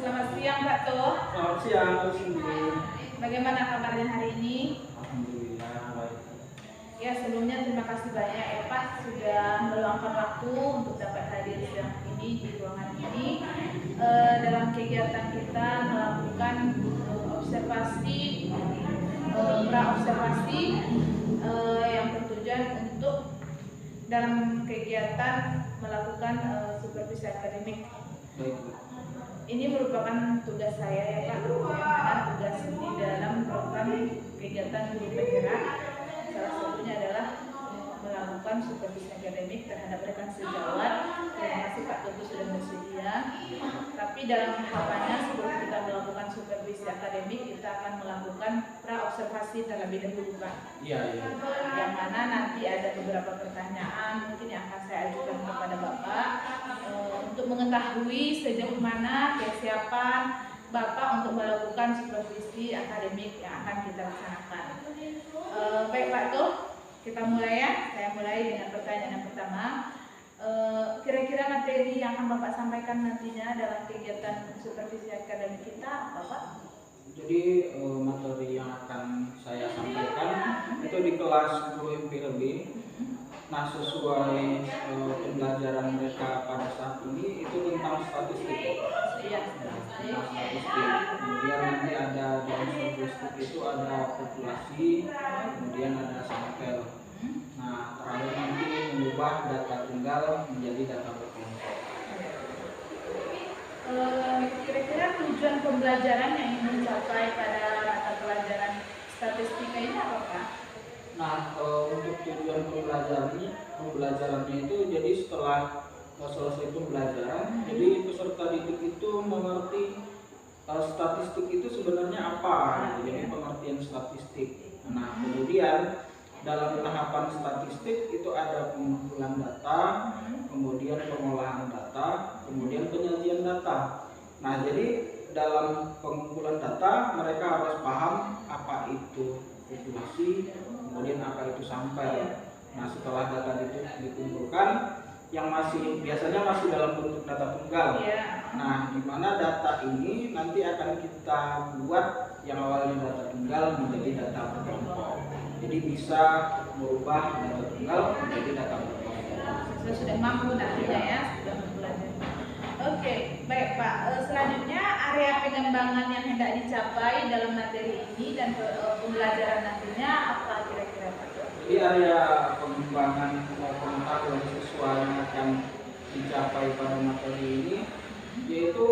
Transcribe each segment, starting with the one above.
Selamat siang Pak Toh. Selamat siang, Mbak Cindy. Bagaimana kabarnya hari ini? Alhamdulillah baik. Ya, sebelumnya terima kasih banyak ya Pak sudah meluangkan waktu untuk dapat hadir siang ini di ruangan ini dalam kegiatan kita melakukan observasi pra-observasi yang bertujuan untuk dalam kegiatan melakukan supervisi akademik. Baik. Ini merupakan tugas saya ya Pak, yang mana tugas di dalam program kegiatan guru penggerak salah satunya adalah melakukan supervisi akademik terhadap rekan sejawat. Terima kasih Pak Toto sudah bersedia. Tapi dalam tahapannya sebelum kita melakukan supervisi akademik, kita akan melakukan pra-observasi terlebih dahulu Pak. Iya. Yang mana nanti ada beberapa pertanyaan mungkin yang akan saya ajukan kepada Bapak untuk mengetahui sejauh mana kesiapan Bapak untuk melakukan supervisi akademik yang akan kita laksanakan. Baik Pak Tuh, kita mulai ya. Saya mulai dengan pertanyaan yang pertama. Kira-kira materi yang akan Bapak sampaikan nantinya dalam kegiatan supervisi akademik kita apa Pak? Jadi materi yang akan saya sampaikan itu di kelas guru MPLB. Nah, sesuai pembelajaran mereka pada saat ini itu tentang statistik. Iya, Tentang statistik. Kemudian nanti ada dalam statistik itu ada populasi, kemudian ada sampel. Nah, terakhir nanti mengubah data tunggal menjadi data berkelompok. Kira-kira tujuan pembelajaran yang ingin dicapai pada mata pelajaran statistika ini apa Pak? Nah, untuk tujuan pembelajarannya itu jadi setelah selesai pembelajaran, jadi peserta didik itu mengerti statistik itu sebenarnya apa, jadi pengertian statistik. Nah, kemudian dalam tahapan statistik itu ada pengumpulan data, kemudian pengolahan data, kemudian penyajian data. Nah, jadi dalam pengumpulan data mereka harus paham apa itu populasi, kemudian apa itu sampel. Nah, setelah data itu dikumpulkan, yang biasanya masih dalam bentuk data tunggal. Nah, di mana data ini nanti akan kita buat yang awalnya data tunggal menjadi data berkelompok. Jadi bisa merubah data tunggal menjadi data berkelompok. Saya sudah mampu nantinya ya, sudah mempelajari. Oke, baik Pak. Selanjutnya area pengembangan yang hendak dicapai dalam materi ini dan pembelajaran nantinya apa kira-kira Pak? Jadi area pengembangan pengetahuan siswa yang akan dicapai pada materi ini yaitu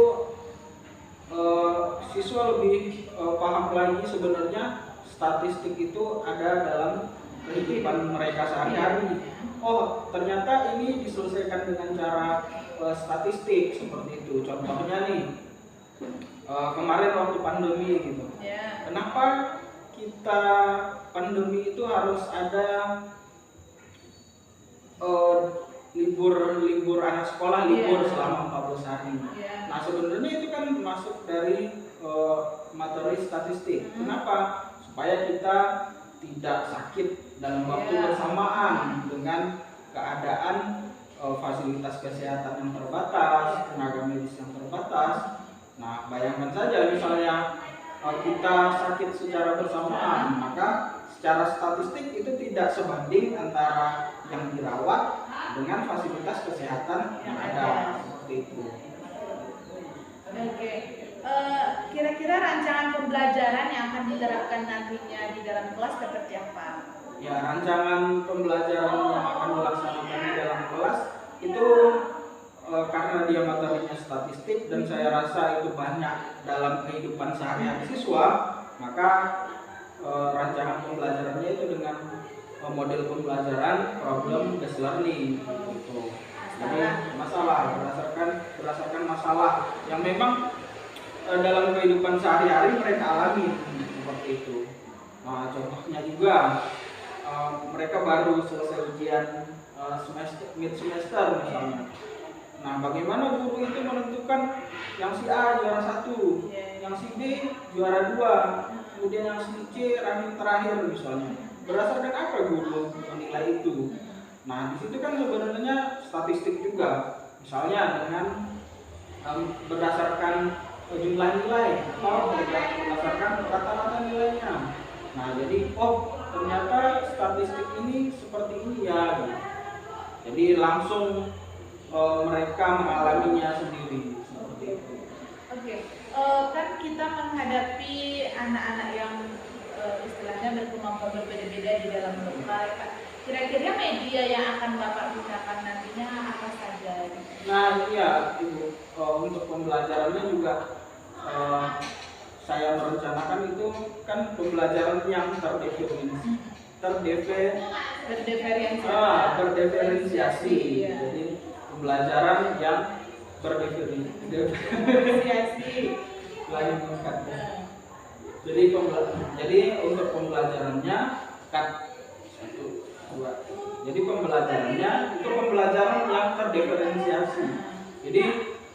siswa lebih paham lagi sebenarnya statistik itu ada dalam kehidupan mereka sehari-hari. Oh, ternyata ini diselesaikan dengan cara statistik seperti itu. Contohnya nih, kemarin waktu pandemi gitu. Kenapa kita pandemi itu harus ada libur anak sekolah, libur selama 14 hari. Nah, sebenarnya itu kan masuk dari materi statistik. Kenapa? Supaya kita tidak sakit dalam waktu bersamaan dengan keadaan fasilitas kesehatan yang terbatas, tenaga medis yang terbatas. Nah, bayangkan saja misalnya kita sakit secara bersamaan, maka secara statistik itu tidak sebanding antara yang dirawat dengan fasilitas kesehatan yang ada, seperti itu. Oke. Kira-kira rancangan pembelajaran yang akan diterapkan nantinya di dalam kelas seperti apa? Ya, rancangan pembelajaran yang akan dilaksanakan di dalam kelas itu karena dia materinya statistik dan saya rasa itu banyak dalam kehidupan sehari-hari siswa, maka rancangan pembelajarannya itu dengan model pembelajaran problem based learning gitu. Jadi masalah berdasarkan masalah yang memang dalam kehidupan sehari-hari mereka alami seperti itu. Nah, contohnya juga mereka baru selesai ujian mid semester misalnya. Nah, bagaimana guru itu menentukan yang si A juara 1, yang si B juara 2, kemudian yang si C ranking terakhir misalnya. Berdasarkan apa guru menilai itu? Nah, di situ kan sebenarnya statistik juga. Misalnya dengan berdasarkan jumlah nilai atau berdasarkan rata-rata nilainya. Nah, jadi ternyata statistik ini seperti ini ya. Gitu. Jadi langsung mereka mengalaminya sendiri seperti itu. Oke. Kan kita menghadapi anak-anak yang istilahnya berkemampuan berbeda-beda di dalam lokal, Pak. Kira-kira media yang akan Bapak gunakan nantinya apa saja? Nah, iya, Ibu. Untuk pembelajarannya juga saya merencanakan itu kan pembelajaran yang berdiferensiasi. Iya. Jadi pembelajaran yang berdiferensiasi. Lain meningkatkan. Jadi untuk pembelajarannya jadi pembelajarannya itu pembelajaran yang terdiferensiasi. Jadi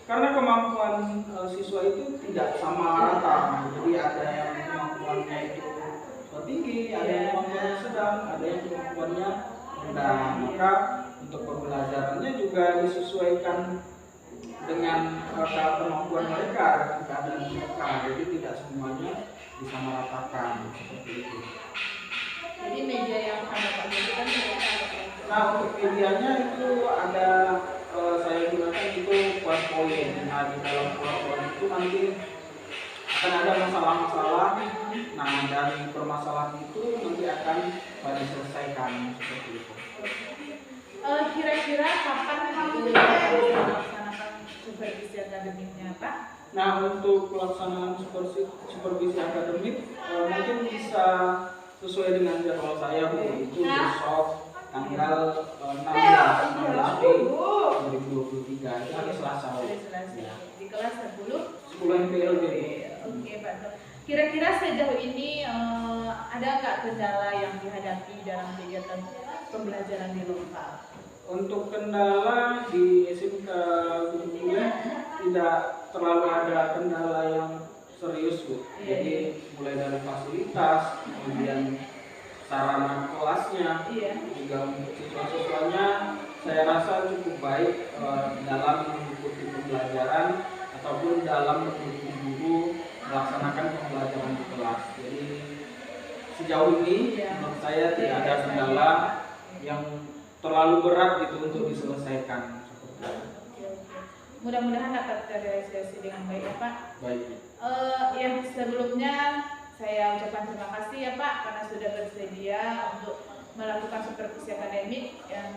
karena kemampuan siswa itu tidak sama rata, jadi ada yang kemampuannya itu tinggi, ada yang kemampuannya sedang, ada yang kemampuannya rendah. Maka untuk pembelajarannya juga disesuaikan dengan kemampuan mereka, dengan keadaan mereka. Jadi tidak semuanya disamaratakan seperti itu. Jadi media yang akan Bapak gunakan Nah, untuk medianya itu ada saya gunakan itu PowerPoint. Nah, di dalam PowerPoint itu nanti akan ada masalah-masalah. Nah, dari permasalahan itu nanti akan diselesaikan seperti itu. Kira-kira kapan melaksanakan supervisi akademiknya, Pak? Nah, untuk pelaksanaan supervisi akademik mungkin bisa sesuai dengan jadwal saya, Bu. Itu besok tanggal 16 Mei 2023 itu hari Selasa. Di kelas 10 MPLB. Oke, Pak. Kira-kira sejauh ini ada nggak kendala yang dihadapi dalam kegiatan pembelajaran di lokal? Untuk kendala di SMK Gunung Bulir tidak terlalu ada kendala yang serius, Bu. Jadi mulai dari fasilitas, kemudian sarana kelasnya, juga untuk siswa-siswanya saya rasa cukup baik dalam mengikuti pembelajaran ataupun dalam mendukung guru melaksanakan pembelajaran di kelas. Jadi sejauh ini menurut saya tidak ada kendala yang terlalu berat gitu untuk diselesaikan. Mudah-mudahan dapat terrealisasi dengan baik, ya, Pak. Baik. Yang sebelumnya saya ucapkan terima kasih ya Pak karena sudah bersedia untuk melakukan supervisi akademik yang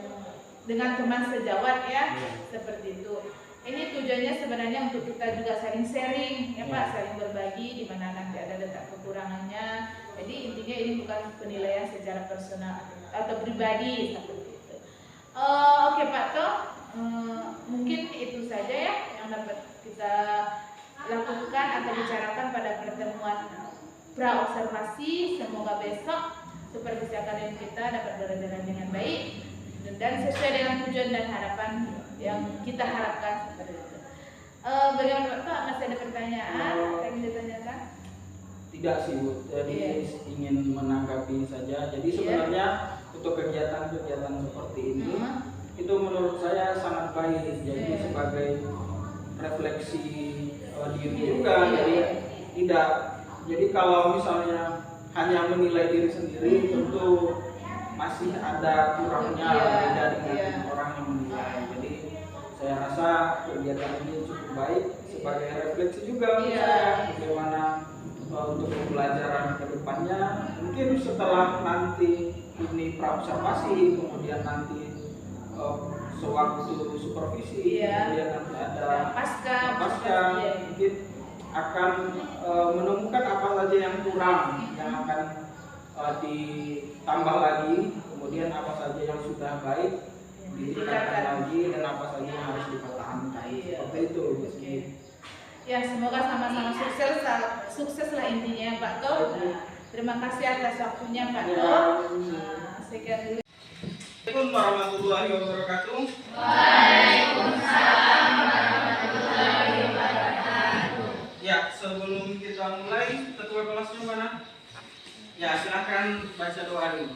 dengan teman sejawat ya, seperti itu. Ini tujuannya sebenarnya untuk kita juga saling sharing ya Pak, saling berbagi di mana nanti ada letak kekurangannya. Jadi intinya ini bukan penilaian secara personal atau pribadi seperti itu. Oke Pak Toh, mungkin itu saja ya yang dapat kita lakukan atau bicarakan pada pertemuan pra-observasi. Semoga besok supervisi akademik kita dapat berjalan dengan baik dan sesuai dengan tujuan dan harapan yang kita harapkan seperti itu. Bagaimana Pak? Masih ada pertanyaan yang ingin ditanyakan? Tidak sih Bu, jadi ingin menanggapi saja. Jadi sebenarnya untuk kegiatan-kegiatan seperti ini itu menurut saya sangat baik. Jadi sebagai refleksi diri juga. Jadi kalau misalnya hanya menilai diri sendiri tentu masih ada kurangnya beda dengan orang yang menilai. Jadi saya rasa kegiatan ini cukup baik sebagai refleksi juga bagaimana untuk pembelajaran ke depannya. Mungkin setelah nanti ini pra-observasi, kemudian nanti sewaktu supervisi, kemudian nanti ada pasca mungkin akan menemukan apa saja yang kurang yang akan ditambah lagi, kemudian apa saja yang sudah baik ditingkatkan lagi dan apa saja yang harus dipertahankan. Seperti itu. Ya, semoga sama-sama sukseslah intinya Pak Toh. Terima kasih atas waktunya Pak Toh. Sekian dulu. Assalamualaikum warahmatullahi wabarakatuh. Waalaikumsalam warahmatullahi wabarakatuh. Ya, sebelum kita mulai, ketua kelasnya mana? Ya, silahkan baca doa dulu.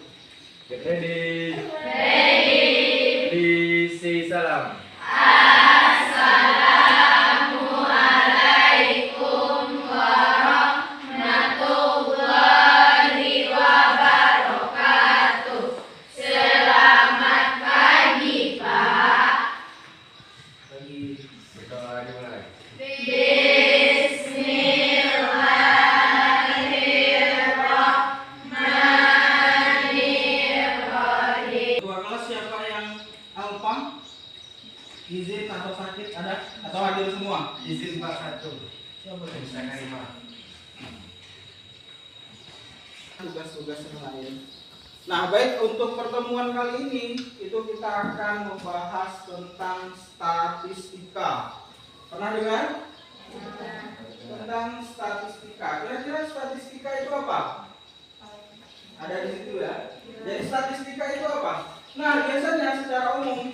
Ready. Isi salam. Assalamualaikum 51. Bisa nerima. Tugas-tugas yang lain. Nah, baik, untuk pertemuan kali ini itu kita akan membahas tentang statistika. Pernah dengar? Tentang statistika. Kira-kira statistika itu apa? Ada di situ ya. Jadi statistika itu apa? Nah, biasanya secara umum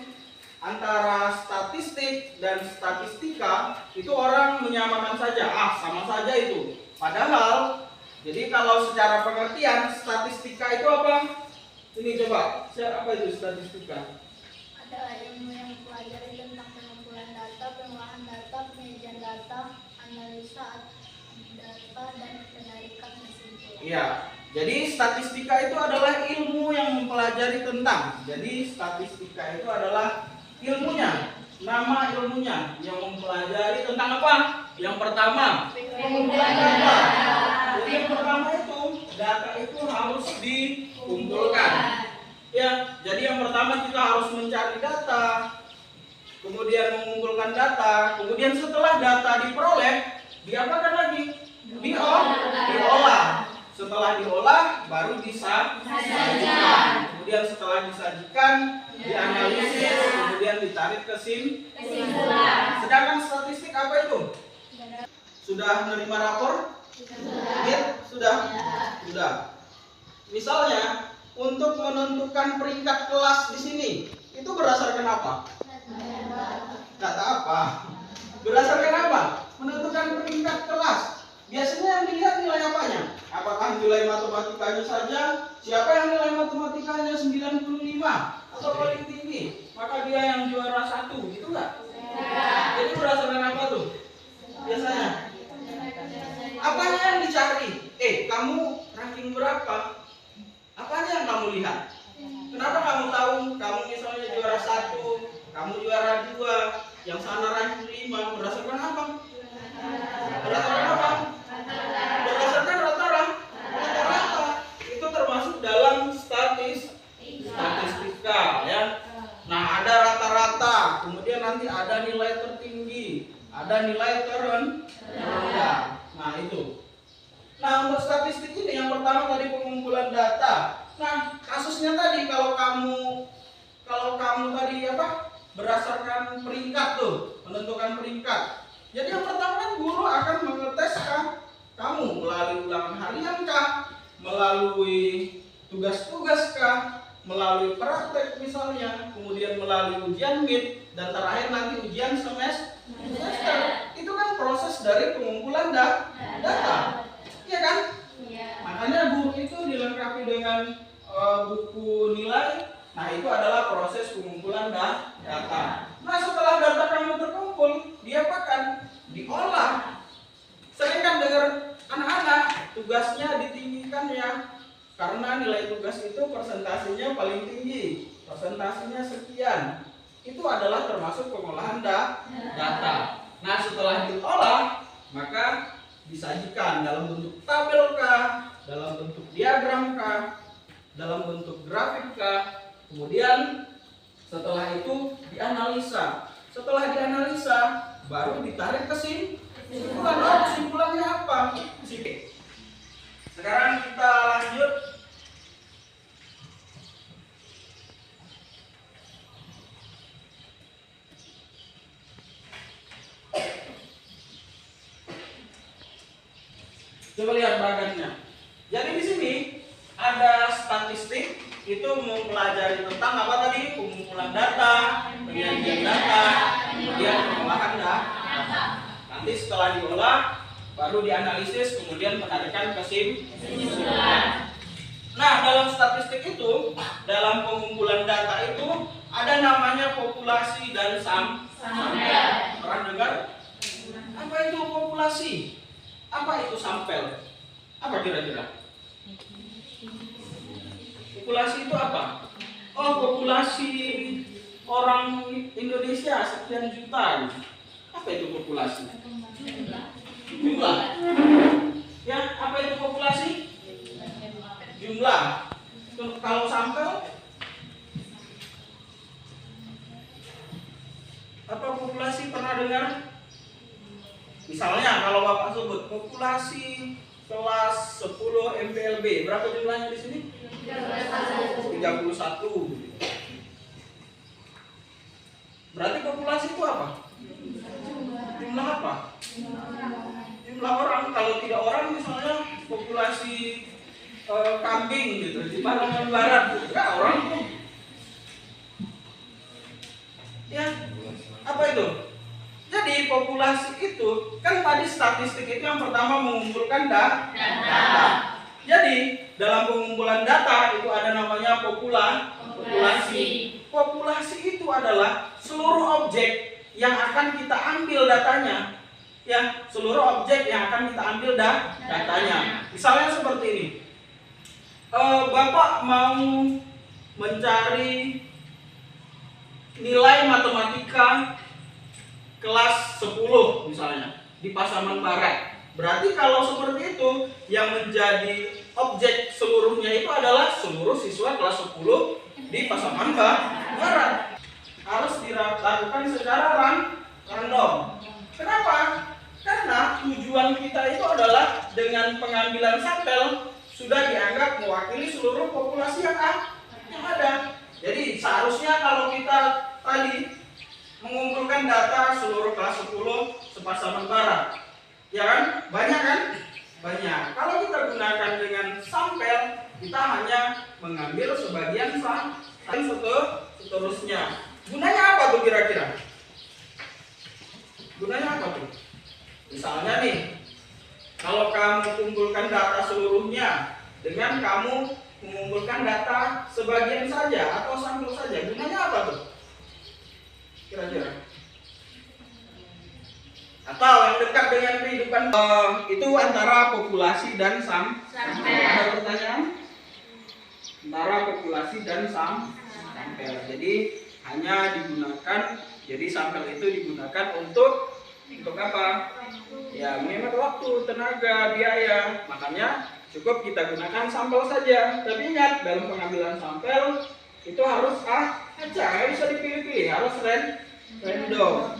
antara statistik dan statistika itu orang menyamakan saja. Sama saja itu. Padahal, jadi kalau secara pengertian statistika itu apa? Ini coba, apa itu statistika? Ada ilmu yang mempelajari tentang pengumpulan data, pengolahan data, penyajian data, analisa data, dan penarikan kesimpulan. Iya. Jadi statistika itu adalah ilmu yang mempelajari tentang. Jadi statistika itu adalah ilmunya, nama ilmunya yang mempelajari tentang apa? Yang pertama, pengumpulan data. Jadi yang pertama itu data itu harus dikumpulkan. Ya, jadi yang pertama kita harus mencari data, kemudian mengumpulkan data, kemudian setelah data diperoleh, diapakan lagi? Diolah. Setelah diolah baru disajikan. Kemudian setelah disajikan, dianalisis, kemudian ditarik kesimpulan. Sedangkan statistik apa itu? Sudah menerima rapor? Sudah. Misalnya untuk menentukan peringkat kelas di sini itu berdasarkan apa? Data apa? Berdasarkan apa? Menentukan peringkat kelas. Biasanya yang dilihat nilai apanya? Apakah nilai matematikanya saja? Siapa yang nilai matematikanya 95 atau paling tinggi? Maka dia yang juara 1, gitu nggak? Jadi berdasarkan apa tuh? Biasanya apanya yang dicari? Kamu ranking berapa? Apanya yang kamu lihat? Kenapa kamu tahu kamu misalnya juara 1, kamu juara 2, yang sana ranking 5? Berdasarkan apa? Berdasarkan apa? Berdasarkan rata-rata. Itu termasuk dalam statistika ya. Nah, ada rata-rata, kemudian nanti ada nilai tertinggi, ada nilai terendah. Nah, itu. Nah, untuk statistik ini yang pertama tadi pengumpulan data. Nah, kasusnya tadi kalau kamu tadi berdasarkan peringkat tuh, menentukan peringkat. Jadi yang pertama kan guru akan mengetes kamu melalui ulangan harian kah, melalui tugas-tugas kah, melalui praktek misalnya, kemudian melalui ujian mid, dan terakhir nanti ujian semester. Itu kan proses dari pengumpulan data. Iya kan? Makanya guru itu dilengkapi dengan buku nilai. Nah, itu adalah proses pengumpulan data. Nah, setelah data kamu terkumpul, diapakan? Diolah. Sering kan dengar anak-anak tugasnya ditinggikan ya, karena nilai tugas itu persentasenya paling tinggi, persentasenya sekian. Itu adalah termasuk pengolahan data. Nah, setelah diolah, maka disajikan dalam bentuk tabel kah, dalam bentuk diagram kah, dalam bentuk grafik kah. Kemudian setelah itu dianalisa. Setelah dianalisa baru ditarik kesimpulan. Kesimpulannya apa? Sekarang kita lanjut. Coba lihat bagannya. Jadi di sini ada statistik, itu mempelajari tentang apa tadi? Pengumpulan data, penyajian data, kemudian pengolahan data. Nanti setelah diolah, baru dianalisis, kemudian penarikan kesimpulan. Nah, dalam statistik itu, dalam pengumpulan data itu ada namanya populasi dan sampel. Pernah dengar? Apa itu populasi? Apa itu sampel? Apa kira-kira? Populasi itu apa? Oh, populasi orang Indonesia sekian juta. Apa itu populasi? Jumlah. Ya, apa itu populasi? Jumlah. Kalau sampel? Apa populasi pernah dengar? Misalnya kalau Bapak sebut populasi kelas 10 MPLB, berapa jumlahnya di sini? 31. Berarti populasi itu apa? Jumlah apa? Jumlah orang. Kalau tidak orang misalnya populasi kambing gitu di Paraman Barat, enggak orang tuh. Ya, apa itu? Jadi populasi itu kan tadi statistik itu yang pertama mengumpulkan data. Jadi dalam pengumpulan data itu ada namanya populasi. Populasi itu adalah seluruh objek yang akan kita ambil datanya. Ya, seluruh objek yang akan kita ambil datanya. Misalnya seperti ini. Bapak mau mencari nilai matematika kelas 10 misalnya di Pasaman Barat. Berarti kalau seperti itu yang menjadi objek seluruhnya itu adalah seluruh siswa kelas 10 di Pasaman Barat. Harus dilakukan secara random. Kenapa? Karena tujuan kita itu adalah dengan pengambilan sampel sudah dianggap mewakili seluruh populasi yang ada. Jadi seharusnya kalau kita tadi mengumpulkan data seluruh kelas 10 sepasaman Barat, ya kan? Banyak kan? Banyak. Kalau kita gunakan dengan sampel, kita hanya mengambil sebagian sampel seterusnya. Gunanya apa tuh kira-kira? Gunanya apa tuh? Misalnya nih, kalau kamu kumpulkan data seluruhnya dengan kamu mengumpulkan data sebagian saja atau sampel saja, gunanya apa tuh? Kira-kira? Atau yang dekat dengan kehidupan itu antara populasi dan sampel. Ada pertanyaan? Antara populasi dan sampel. Jadi hanya digunakan, jadi sampel itu digunakan untuk apa? Ya, menghemat waktu, tenaga, biaya. Makanya cukup kita gunakan sampel saja. Tapi ingat, dalam pengambilan sampel itu harus acak, nggak bisa dipilih-pilih, harus random.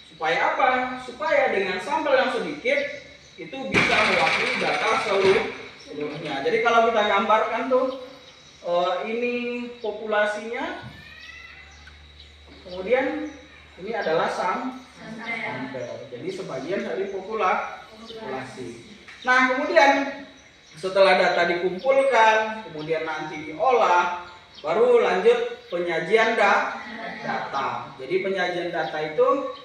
Supaya apa? Supaya dengan sampel yang sedikit itu bisa mewakili data seluruhnya. Jadi kalau kita gambarkan tuh ini populasinya, kemudian ini adalah sampel. Jadi sebagian dari populasi. Nah, kemudian setelah data dikumpulkan, kemudian nanti diolah, baru lanjut penyajian data. Jadi penyajian data itu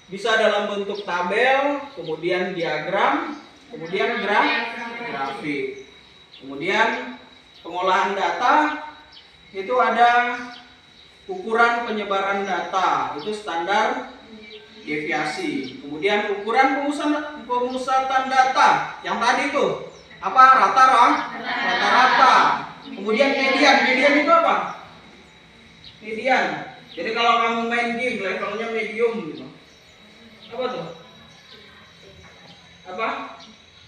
bisa dalam bentuk tabel, kemudian diagram, kemudian grafik. Kemudian pengolahan data itu ada ukuran penyebaran data, itu standar deviasi. Kemudian ukuran pemusatan data yang tadi tuh apa? Rata-rata. Kemudian median itu apa? Median. Jadi kalau kamu main game levelnya medium gitu. Apa tuh? Apa?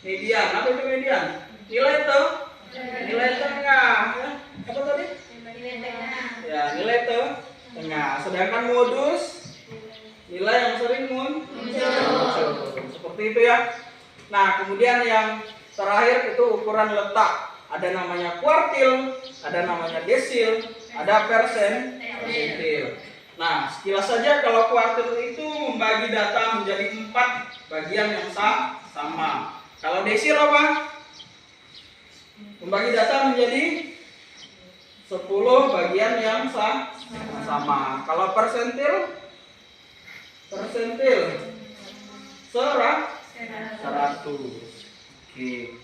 Median. Apa itu median? Nilai tengah. Ya. Apa tadi? Nilai tengah. Ya, nilai tengah. Sedangkan modus nilai yang sering muncul. Seperti itu ya. Nah, kemudian yang terakhir itu ukuran letak. Ada namanya kuartil, ada namanya desil, ada persentil. Nah, sekilas saja kalau kuartil itu membagi data menjadi 4 bagian yang sama. Kalau desil apa? Membagi data menjadi 10 bagian yang sama. Kalau persentil 100. Oke.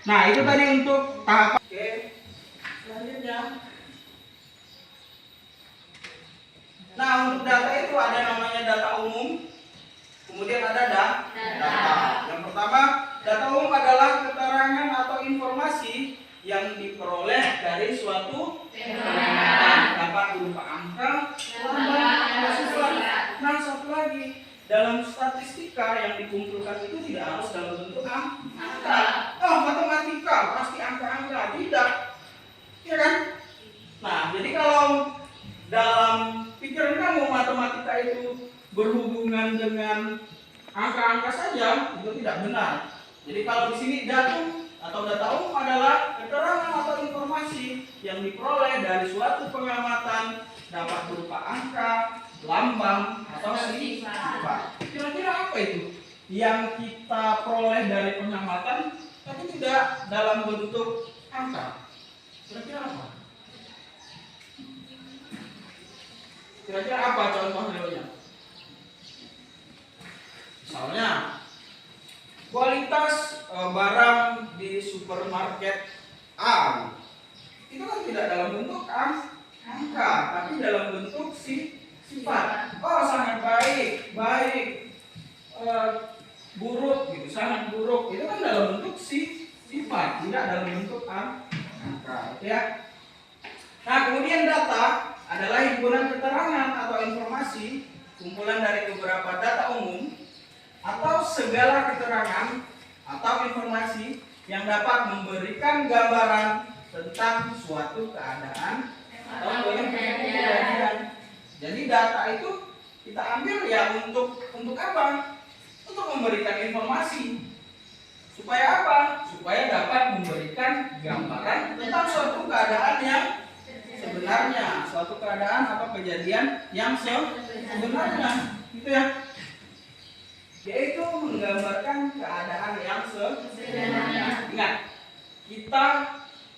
Nah, itu tadi untuk tahap. Oke. Selanjutnya. Nah, untuk data itu ada namanya data umum. Kemudian ada data. Yang pertama, data umum adalah keterangan atau informasi yang diperoleh dari suatu fenomena, dapat berupa angka, lambang, atau sifat. Nah, satu lagi, dalam statistika yang dikumpulkan itu tidak harus dalam bentuk angka. Oh, matematika pasti angka-angka, tidak, ya kan? Nah, jadi kalau dalam pikiran kamu matematika itu berhubungan dengan angka-angka saja, itu tidak benar. Jadi kalau di sini datum atau data umum adalah keterangan atau informasi yang diperoleh dari suatu pengamatan, dapat berupa angka, lambang, atau sifat. Kira-kira apa itu yang kita peroleh dari pengamatan tapi tidak dalam bentuk angka? Kira-kira apa? Kira-kira apa contoh realnya? Misalnya kualitas barang di supermarket A itu kan tidak dalam bentuk angka, tapi dalam bentuk sifat. Oh, sangat baik, buruk gitu, sangat buruk. Itu kan dalam bentuk sifat, tidak dalam bentuk angka, ya. Nah, kemudian data adalah himpunan keterangan atau informasi, kumpulan dari beberapa data umum atau segala keterangan atau informasi yang dapat memberikan gambaran tentang suatu keadaan atau kejadian. Jadi data itu kita ambil ya untuk apa? Untuk memberikan informasi. Supaya apa? Supaya dapat memberikan gambaran tentang suatu keadaan yang sebenarnya, suatu keadaan atau kejadian yang sebenarnya, gitu ya. Yaitu menggambarkan keadaan yang sebenarnya. Ingat, kita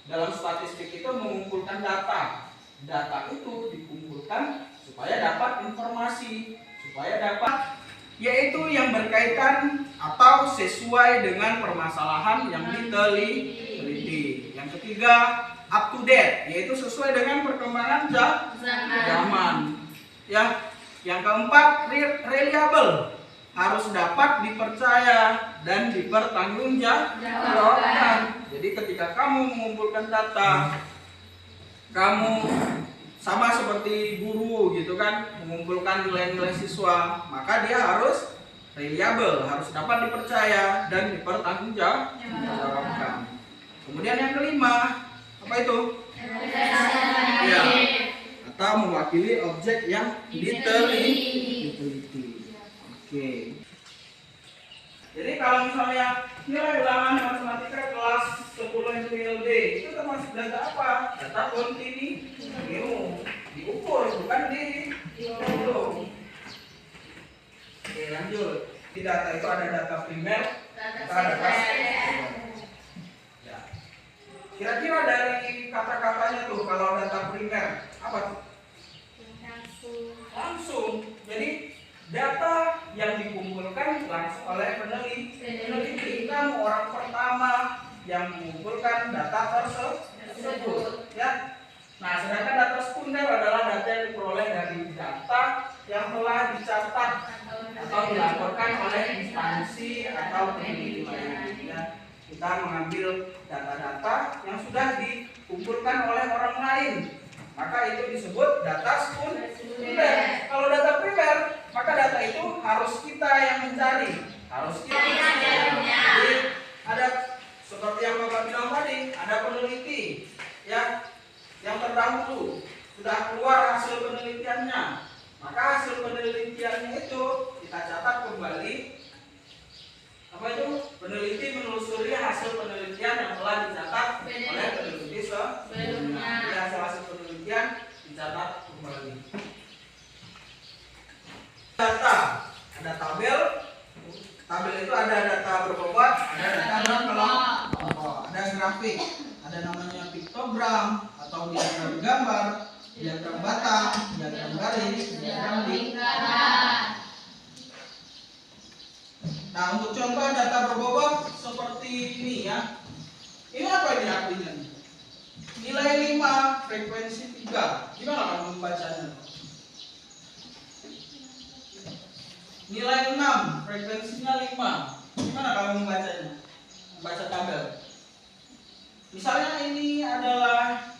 dalam statistik itu mengumpulkan data. Data itu dikumpulkan supaya dapat informasi, supaya dapat yaitu yang berkaitan atau sesuai dengan permasalahan yang diteliti. Yang ketiga, up to date, yaitu sesuai dengan perkembangan zaman. Ya, yang keempat, reliable, harus dapat dipercaya dan dipertanggungjawabkan. Jadi ketika kamu mengumpulkan data, kamu sama seperti guru gitu kan, mengumpulkan nilai-nilai siswa, maka dia harus reliable, harus dapat dipercaya dan dipertanggungjawabkan. Kemudian yang kelima, apa itu? Ya, atau mewakili objek yang diteliti. Oke. Jadi kalau misalnya nilai ulangan matematika kelas 10 LD itu termasuk data apa? Data kontinu. Diukur, bukan dihitung. Oke, lanjut. Di data itu ada data primer, ada data ya. Kira-kira dari kata-katanya tuh kalau data primer apa tuh? Langsung. Jadi data yang dikumpulkan langsung oleh peneliti. Kamu orang pertama yang mengumpulkan data tersebut, ya. Nah, sedangkan data sekunder adalah data yang diperoleh dari data yang telah dicatat atau dilaporkan oleh instansi atau peneliti lainnya. Kita mengambil data-data yang sudah dikumpulkan oleh orang lain, maka itu disebut data sekunder. Kalau data primer, maka data itu harus kita yang mencari, harus kita jadi ada seperti yang Bapak bilang tadi, ada peneliti ya yang terdahulu sudah keluar hasil penelitiannya, maka hasil penelitiannya itu kita catat kembali. Apa itu? Peneliti menelusuri hasil penelitian yang telah dicatat oleh peneliti sebelumnya. Hasil penelitian dicatat kembali. Data, ada tabel itu ada data berbobot, ada data berkelompok, ada grafik, ada namanya piktogram atau diagram gambar, diagram batang, diagram garis, diagram lingkaran. Nah, untuk contoh data berbobot seperti ini ya. Ini apa ini artinya? Nilai 5, frekuensi 3. Gimana kamu membacanya? Nilai 6, frekuensinya 5. Gimana kamu membacanya? Membaca tabel. Misalnya ini adalah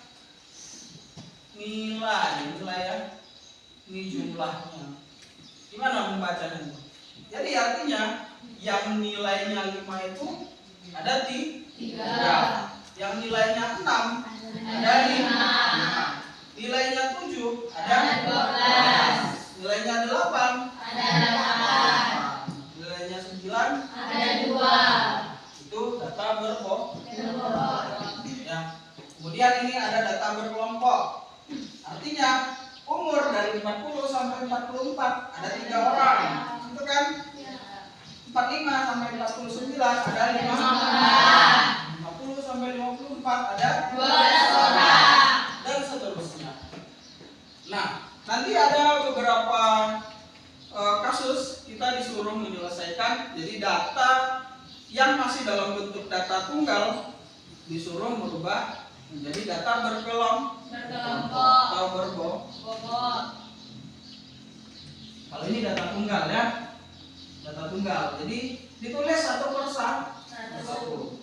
nilai ya. Ini jumlahnya. Gimana membacanya? Jadi artinya yang nilainya 5 itu ada 3. Yang nilainya 6 ada 5. Nilainya 7 ada 12. Nilai Nilainya 8. Ada 8. Nilainya 9. Ada 2. Itu data berkelompok. Ya. Kemudian ini ada data berkelompok. Artinya umur dari 40 sampai 44 ada 3 orang. Itu kan? 45 sampai 49 ada 5 orang. 50 sampai 54 ada 12 orang. Dan seterusnya. Nah, nanti ada beberapa kasus kita disuruh menyelesaikan. Jadi data yang masih dalam bentuk data tunggal disuruh merubah menjadi data berkelompok atau berbobot. Kalau ini data tunggal ya, data tunggal. Jadi ditulis satu persatu.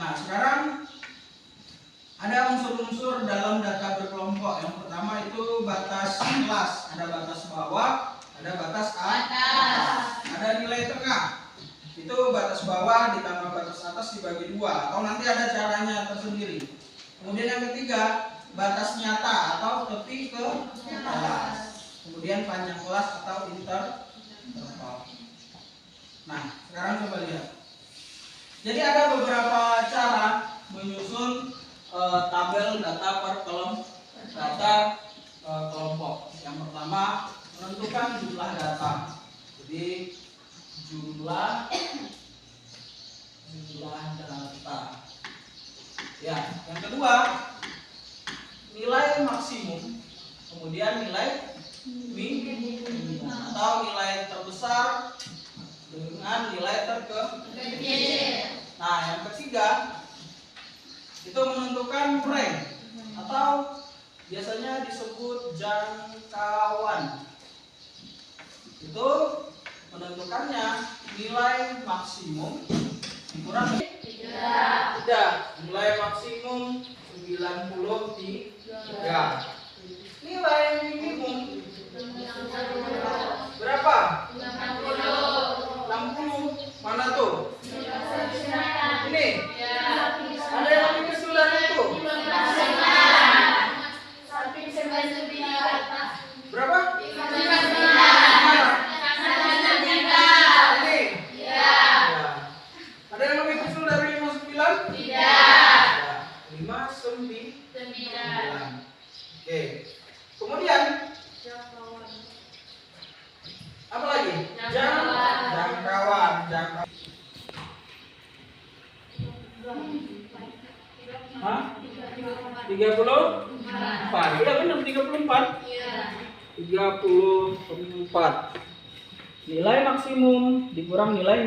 Nah, sekarang ada unsur-unsur dalam data berkelompok. Yang pertama itu batas kelas. Ada batas bawah, ada batas atas, ada nilai tengah. Itu batas bawah ditambah batas atas dibagi 2, atau nanti ada caranya tersendiri. Kemudian yang ketiga, batas nyata atau tepi ke kelas. Kemudian panjang kelas atau interval. Nah, sekarang coba lihat. Jadi ada beberapa cara menyusun tabel data kelompok. Yang pertama, menentukan jumlah data. Jadi jumlah data. Ya, yang kedua, nilai maksimum, kemudian nilai minimum atau nilai terbesar dengan nilai terkecil. Nah, yang ketiga itu menentukan rank atau biasanya disebut jangkauan. Itu menentukannya nilai maksimum dikurangi 3. Nilai maksimum 93. Nilai minimum berapa? 60. Mana tuh? Ini. Ada yang lebih kecil dari itu? Berapa? 5. Ini. Ya. Ada yang lebih kecil dari 59? Tidak. 59. Oke. Kemudian apa lagi? Jangkauan. Hah? 34. Iya benar 34. 34. Nilai maksimum dikurang nilai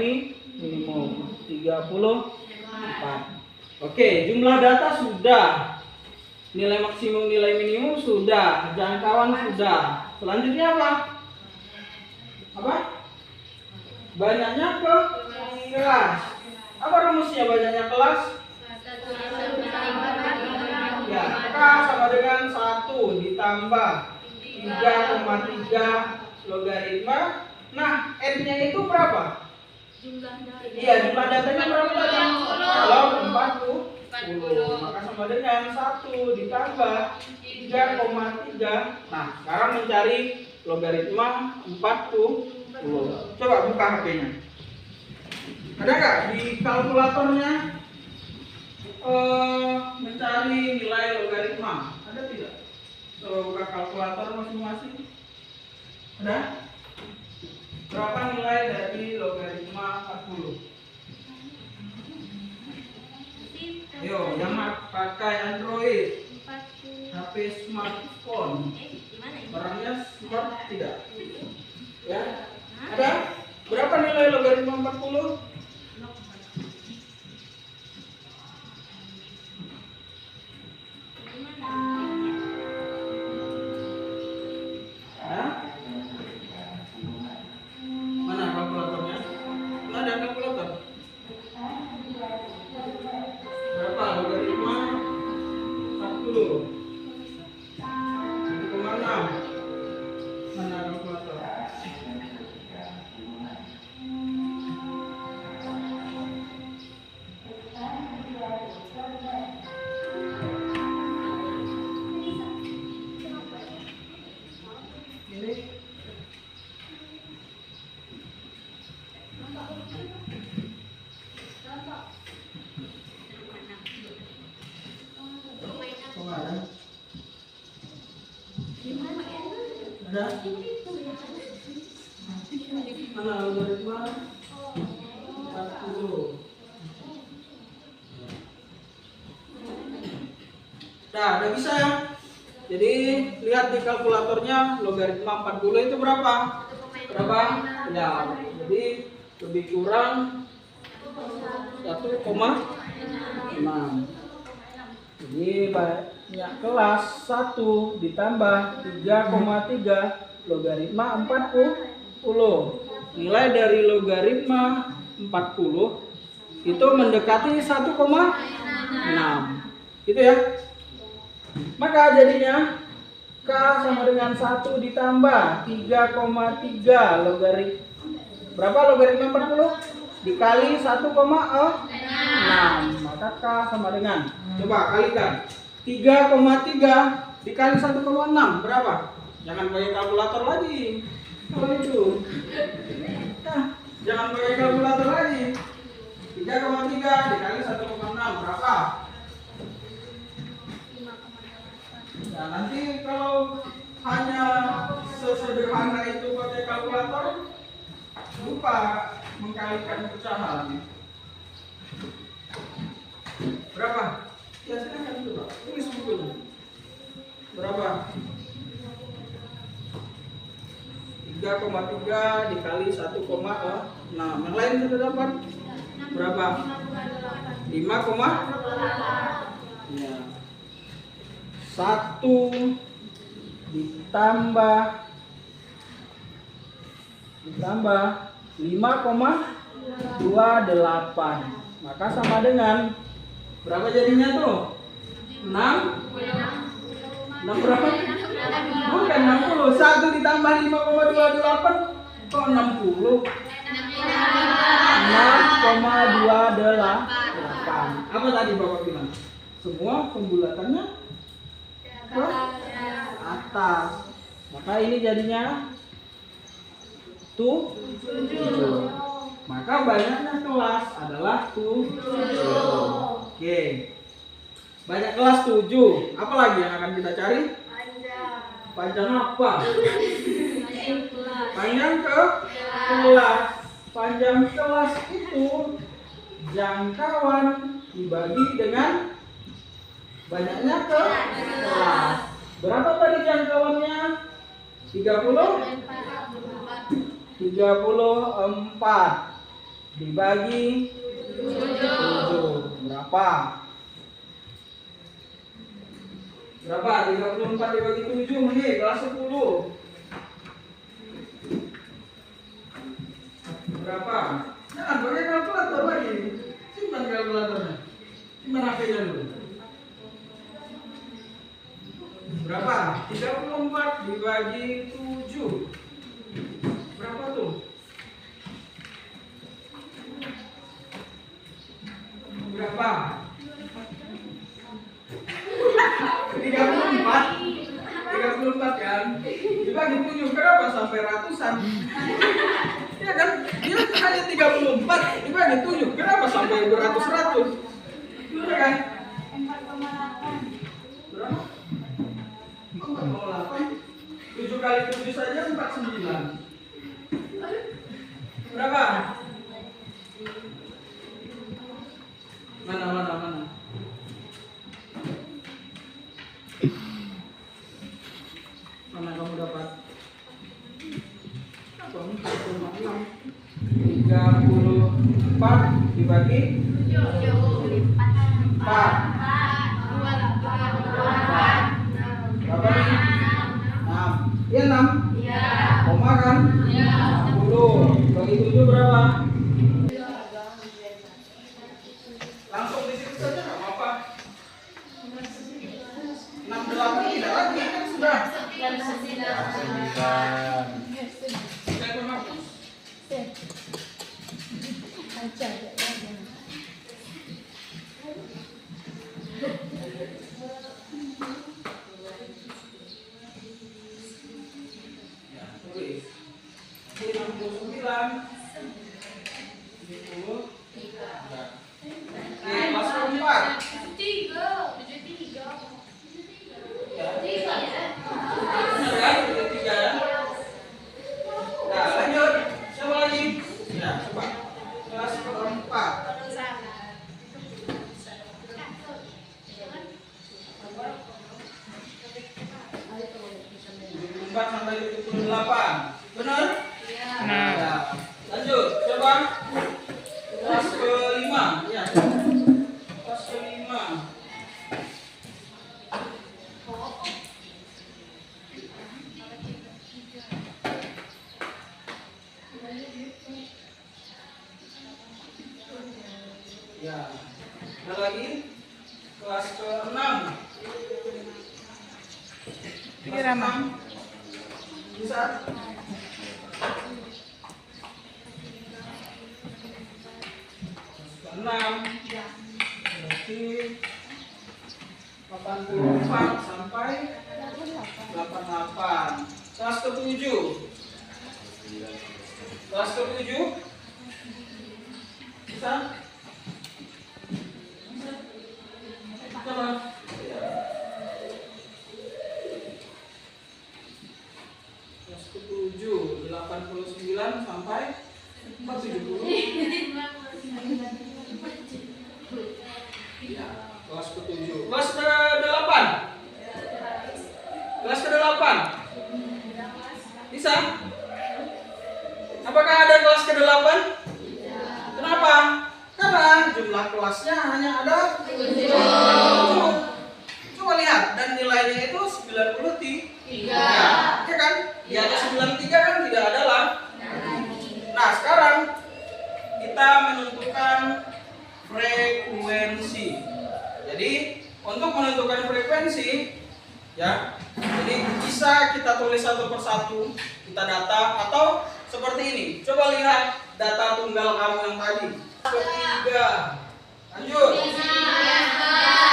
minimum 34. Oke, jumlah data sudah. Nilai maksimum, nilai minimum sudah, jangkauan sudah. Selanjutnya apa? Banyaknya ke kelas. Apa rumusnya banyaknya kelas? Ya, K sama dengan 1 ditambah 3,3 logaritma. Nah, N-nya itu berapa? Iya, jumlah datanya berapa tadi? Kalau 40. Maka sama dengan 1 ditambah 3,3. Nah, sekarang mencari logaritma 40. Coba buka HP-nya. Ada nggak di kalkulatornya mencari nilai logaritma? Ada tidak? Coba buka kalkulator masing-masing. Ada? Berapa nilai dari logaritma 40? Ayo, yang pakai Android, HP smartphone, barangnya smart tidak? Ya, ada? Berapa nilai logaritma 40? Mana kalkulatornya? Nggak ada kalkulator. Berapa logaritma 40? 1,6. Mana kalkulator? Ada? Mana logaritma 40? Nah, udah bisa ya. Jadi lihat di kalkulatornya logaritma 40 itu berapa? Berapa? Ya, jadi lebih kurang 1,6. Jadi banyak kelas 1 ditambah 3,3 logaritma 40. Nilai dari logaritma 40 itu mendekati 1,6. Gitu ya. Maka jadinya K sama dengan 1 ditambah 3,3 logaritma. Berapa logaritma 40? Dikali 1,6. Maka K sama dengan, coba kalikan, 3,3 dikali 1,6 berapa? Jangan pakai kalkulator lagi. Kalau itu. Nah, jangan pakai kalkulator lagi. 3,3 dikali 1,6 berapa? Nah, nanti kalau hanya sesederhana itu pakai kalkulator, lupa mengkalikan pecahan. Berapa? Ya silakan coba. Tulis dulu. Berapa? 3,3 dikali 1,6. Yang lain sudah dapat? Berapa? 5,8. Ya. 1 ditambah 5,28. Maka sama dengan berapa jadinya tuh? 6 berapa? Bukan 60. 1 ditambah 5,28 kok 60? 6,28. Apa tadi Bapak bilang? Semua pembulatannya ke atas. Maka ini jadinya 7. Maka banyaknya kelas adalah 7. Oke. Banyak kelas 7. Apa lagi yang akan kita cari? Panjang apa? Panjang ke kelas. Panjang kelas itu jangkauan dibagi dengan banyaknya ke kelas. Berapa tadi jangkauannya? 34 dibagi 7 berapa? Berapa? 34 dibagi 7 nih kelas 10. Berapa? Jangan pakai kalkulator lagi. Simpan kalkulatornya. Simpan HP-nya dulu. Berapa? 34 dibagi 7. Berapa tuh? Berapa? 34 kan? Dibagi 7 berapa sampai ratusan? Ya kan? Dia hanya 34 dibagi 7 berapa sampai beratus-ratus? Betul kan? 4,8. Berapa? 4,8. 7 kali 7 saja 49. Berapa? Mana? Mana kamu dapat? Apa? 4,6. 34 dibagi 4. Berapa nih? 6. Iya 6? Iya. Koma kan? Iya. 10 bagi 7 berapa? Langsung di situ saja nggak apa-apa. 68 tidak lagi kan sudah. Saya menghapus. kelas ke-6. Kelas Irama. ke-6. Bisa? Kelas ke-6. Berarti 84 sampai 88. Kelas ke-7. Kelas ke-7. Bisa? Coba. Kelas ke-7 89 sampai 470. Ya, kelas ke-7. Kelas ke-8. Kelas ke-8. Bisa? Apakah ada kelas ke-8? Kenapa? Karena jumlah kelasnya hanya ada 7. Coba lihat, dan nilainya itu 93. Ya kan? Di atas 93 kan tidak ada lah. Nah, sekarang kita menentukan frekuensi. Jadi, untuk menentukan frekuensi, ya, jadi bisa kita tulis satu persatu, kita data, atau seperti ini. Coba lihat data tunggal kamu yang tadi. Ketiga. Lanjut.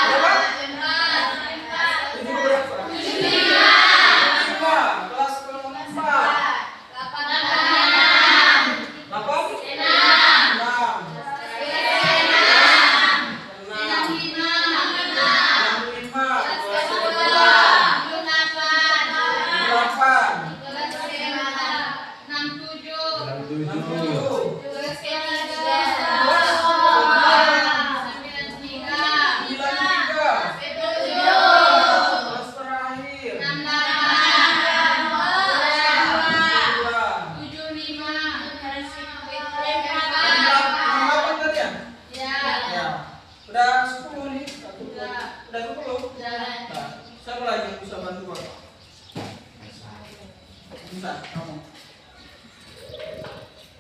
Berapa? 7 berapa? 5. Kelas ke-4. 8?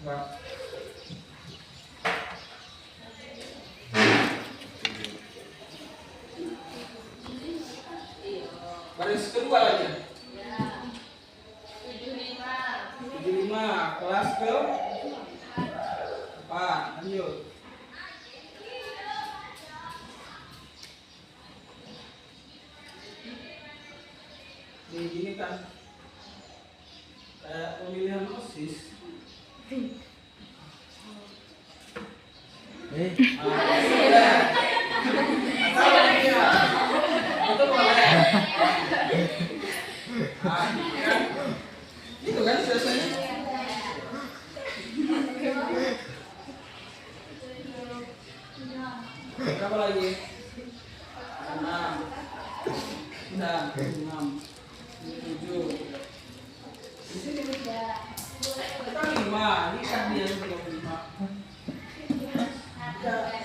6. 75 kelas ke 4. Lanjut. Ini kan kayak pemilihan OSIS. Itu boleh. Itu kan biasanya. Berapa lagi? 6. 7. Di sini kita 5. Ini kan dia 25. 6.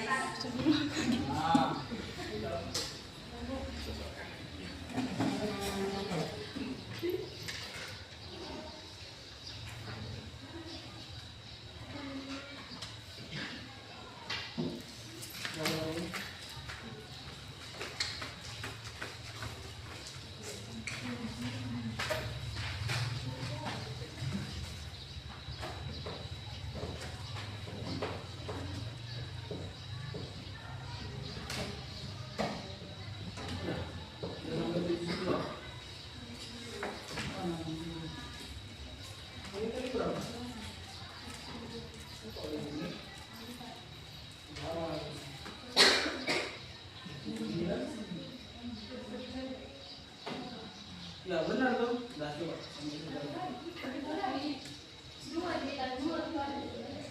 Ya benar tuh, udah coba.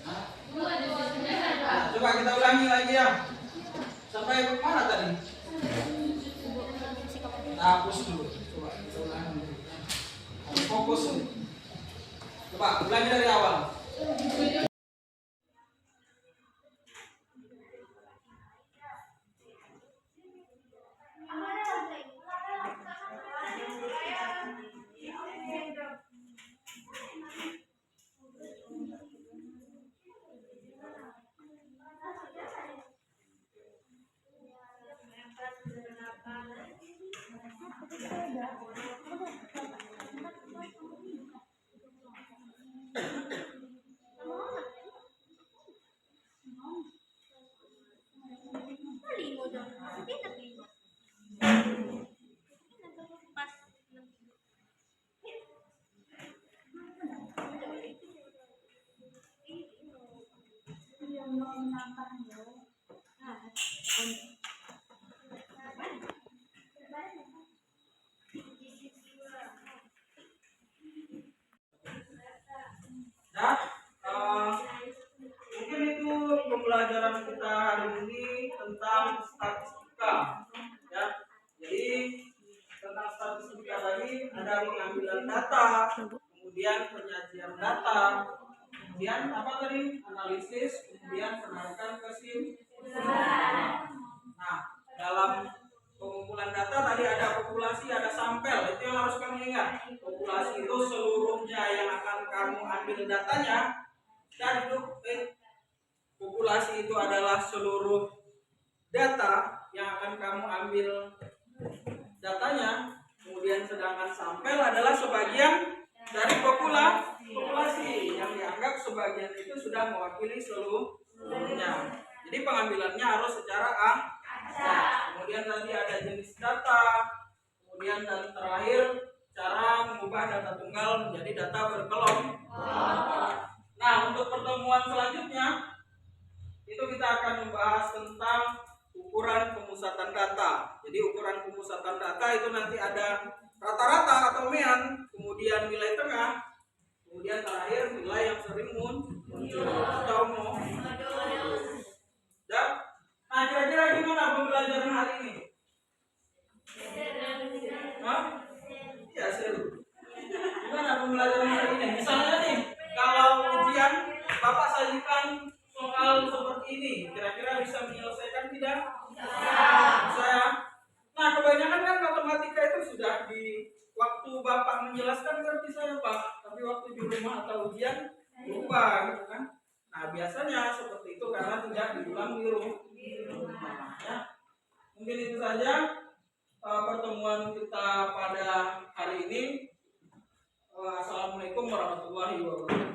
Nah, coba kita ulangi lagi ya. Sampai mana tadi? Hapus dulu. Coba kita ulangi. Harus fokus nih. Coba ulangi dari awal. Limo dong. Enak limo. Pas. Nah, mungkin itu pembelajaran kita hari ini tentang statistika. Ya, jadi tentang statistika tadi ada pengambilan data, kemudian penyajian data, kemudian apa tadi analisis, kemudian penarikan kesimpulan. Nah, dalam pengumpulan data tadi ada populasi, ada sampel, itu yang harus kamu ingat. Populasi itu seluruhnya yang akan kamu ambil datanya. Dan populasi itu adalah seluruh data yang akan kamu ambil datanya. Kemudian sedangkan sampel adalah sebagian dari populasi yang dianggap sebagian itu sudah mewakili seluruhnya. Jadi pengambilannya harus secara acak. Kemudian tadi ada jenis data, kemudian dan terakhir cara mengubah data tunggal menjadi data berkelompok. Nah, untuk pertemuan selanjutnya itu kita akan membahas tentang ukuran pemusatan data. Jadi ukuran pemusatan data itu nanti ada rata-rata atau median, kemudian nilai tengah, kemudian terakhir nilai yang sering muncul atau dan nah kira-kira gimana pembelajaran hari ini? Ya seru. Gimana pembelajaran hari ini? Misalnya nih, kalau ujian Bapak sajikan soal seperti ini, kira-kira bisa menyelesaikan tidak? Bisa ya. Nah, kebanyakan kan matematika itu sudah di waktu Bapak menjelaskan ngerti saya Pak, tapi waktu di rumah atau ujian lupa gitu kan. Nah, biasanya seperti itu karena tidak diulang di rumah. Ya. Mungkin itu saja pertemuan kita pada hari ini. Assalamualaikum warahmatullahi wabarakatuh.